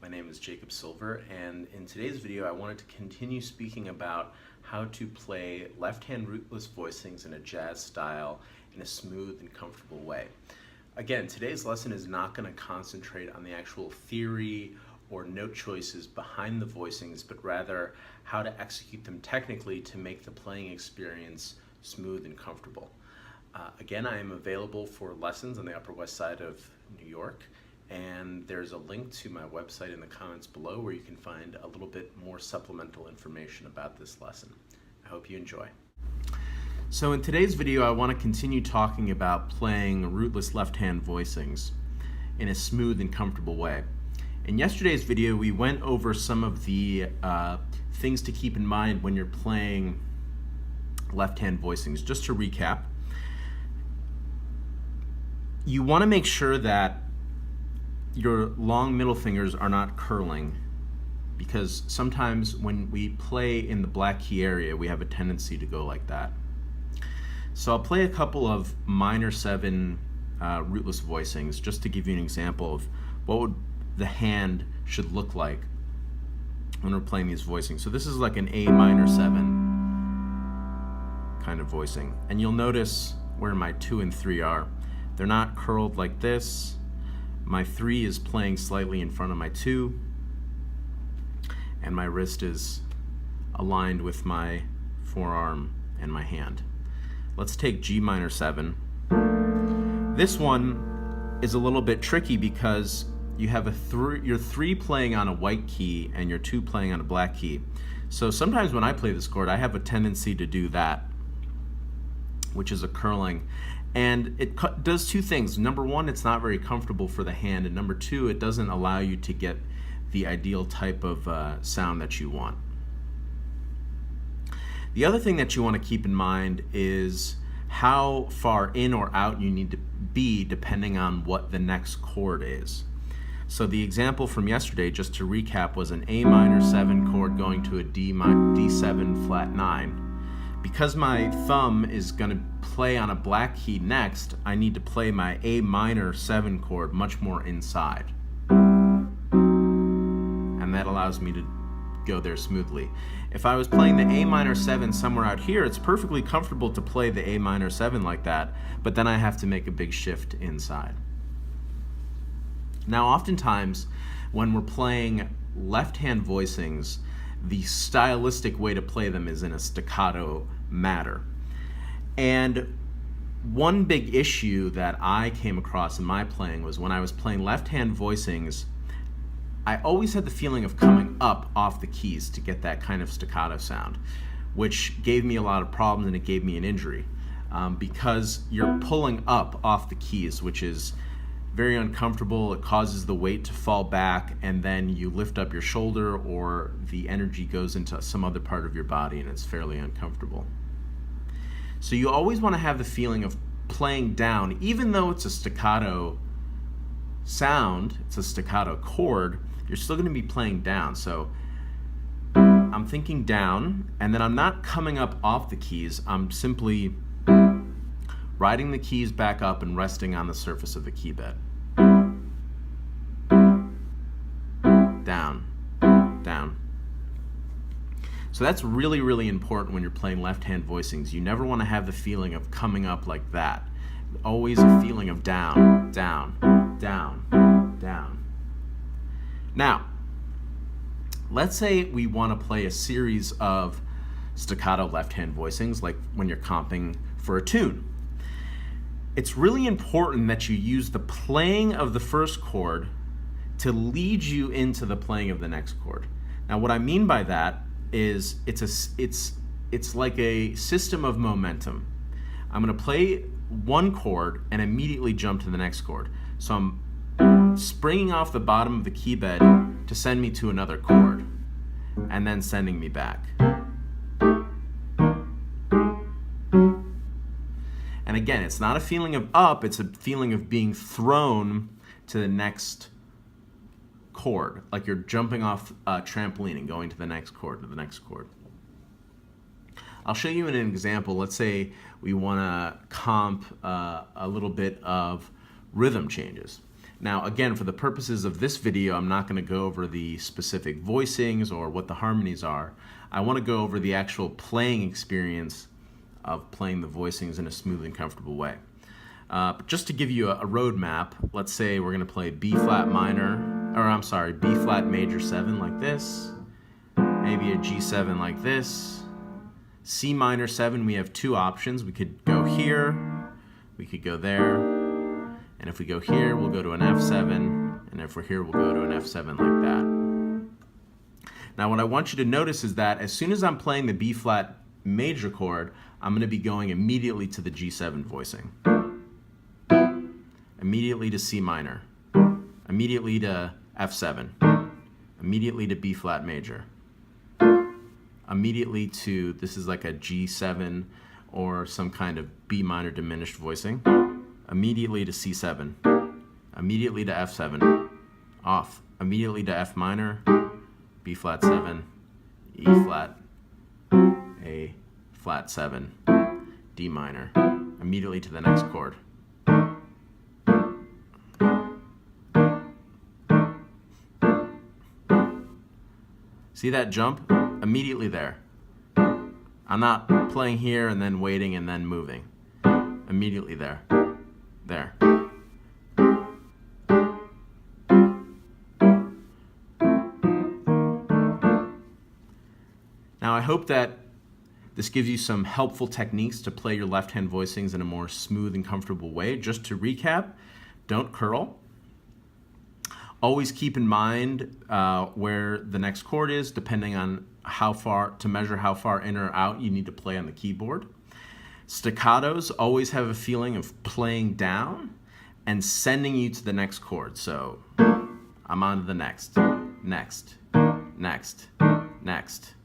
My name is Jacob Silver, and in today's video I wanted to continue speaking about how to play left-hand rootless voicings in a jazz style in a smooth and comfortable way. Again, today's lesson is not going to concentrate on the actual theory or note choices behind the voicings, but rather how to execute them technically to make the playing experience smooth and comfortable. Again, I am available for lessons on the Upper West Side of New York, and there's a link to my website in the comments below where you can find a little bit more supplemental information about this lesson. I hope you enjoy. So in today's video, I want to continue talking about playing rootless left-hand voicings in a smooth and comfortable way. In yesterday's video, we went over some of the things to keep in mind when you're playing left-hand voicings. Just to recap, you want to make sure that your long middle fingers are not curling, because sometimes when we play in the black key area, we have a tendency to go like that. So I'll play a couple of minor 7 rootless voicings just to give you an example of what the hand should look like when we're playing these voicings. So this is like an A minor 7 kind of voicing, and you'll notice where my 2 and 3 are. They're not curled like this. My 3 is playing slightly in front of my 2, and my wrist is aligned with my forearm and my hand. Let's take G minor 7. This one is a little bit tricky because you have your 3 playing on a white key and your 2 playing on a black key. So sometimes when I play this chord, I have a tendency to do that, which is a curling. And it does 2 things. Number 1, it's not very comfortable for the hand, and number 2, it doesn't allow you to get the ideal type of sound that you want. The other thing that you want to keep in mind is how far in or out you need to be depending on what the next chord is. So the example from yesterday, just to recap, was an A minor 7 chord going to a D7 flat 9. Because my thumb is going to play on a black key next, I need to play my A minor 7 chord much more inside. And that allows me to go there smoothly. If I was playing the A minor 7 somewhere out here, it's perfectly comfortable to play the A minor 7 like that, but then I have to make a big shift inside. Now, oftentimes, when we're playing left-hand voicings, the stylistic way to play them is in a staccato manner. And one big issue that I came across in my playing was when I was playing left-hand voicings, I always had the feeling of coming up off the keys to get that kind of staccato sound, which gave me a lot of problems, and it gave me an injury because you're pulling up off the keys, which is very uncomfortable. It causes the weight to fall back, and then you lift up your shoulder or the energy goes into some other part of your body, and it's fairly uncomfortable. So you always want to have the feeling of playing down, even though it's a staccato sound, it's a staccato chord, you're still going to be playing down. So I'm thinking down, and then I'm not coming up off the keys, I'm simply riding the keys back up and resting on the surface of the key bed. Down, down. So that's really, really important when you're playing left-hand voicings. You never want to have the feeling of coming up like that. Always a feeling of down, down, down, down. Now, let's say we want to play a series of staccato left-hand voicings, like when you're comping for a tune. It's really important that you use the playing of the first chord to lead you into the playing of the next chord. Now, what I mean by that is it's like a system of momentum. I'm going to play one chord and immediately jump to the next chord. So I'm springing off the bottom of the key bed to send me to another chord, and then sending me back. And again, it's not a feeling of up, it's a feeling of being thrown to the next chord, like you're jumping off a trampoline and going to the next chord, to the next chord. I'll show you in an example. Let's say we want to comp a little bit of rhythm changes. Now, again, for the purposes of this video, I'm not going to go over the specific voicings or what the harmonies are. I want to go over the actual playing experience of playing the voicings in a smooth and comfortable way. But just to give you a roadmap, let's say we're going to play B flat minor, or I'm sorry, B flat major 7 like this, maybe a G7 like this, C minor 7. We have two options. We could go here, we could go there. And if we go here, we'll go to an F7, and if we're here, we'll go to an F7 like that. Now, what I want you to notice is that as soon as I'm playing the B flat major chord, I'm going to be going immediately to the G7 voicing, immediately to C minor, immediately to F7, immediately to B flat major, immediately to, this is like a G7 or some kind of B minor diminished voicing, immediately to C7, immediately to F7, off, immediately to F minor, B flat 7, E flat, A flat 7, D minor, immediately to the next chord. See that jump? Immediately there. I'm not playing here and then waiting and then moving. Immediately there. There. Now I hope that this gives you some helpful techniques to play your left-hand voicings in a more smooth and comfortable way. Just to recap, don't curl. Always keep in mind where the next chord is, depending on how far, to measure how far in or out you need to play on the keyboard. Staccatos always have a feeling of playing down and sending you to the next chord. So I'm on to the next, next, next, next.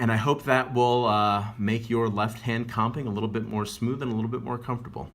And I hope that will make your left hand comping a little bit more smooth and a little bit more comfortable.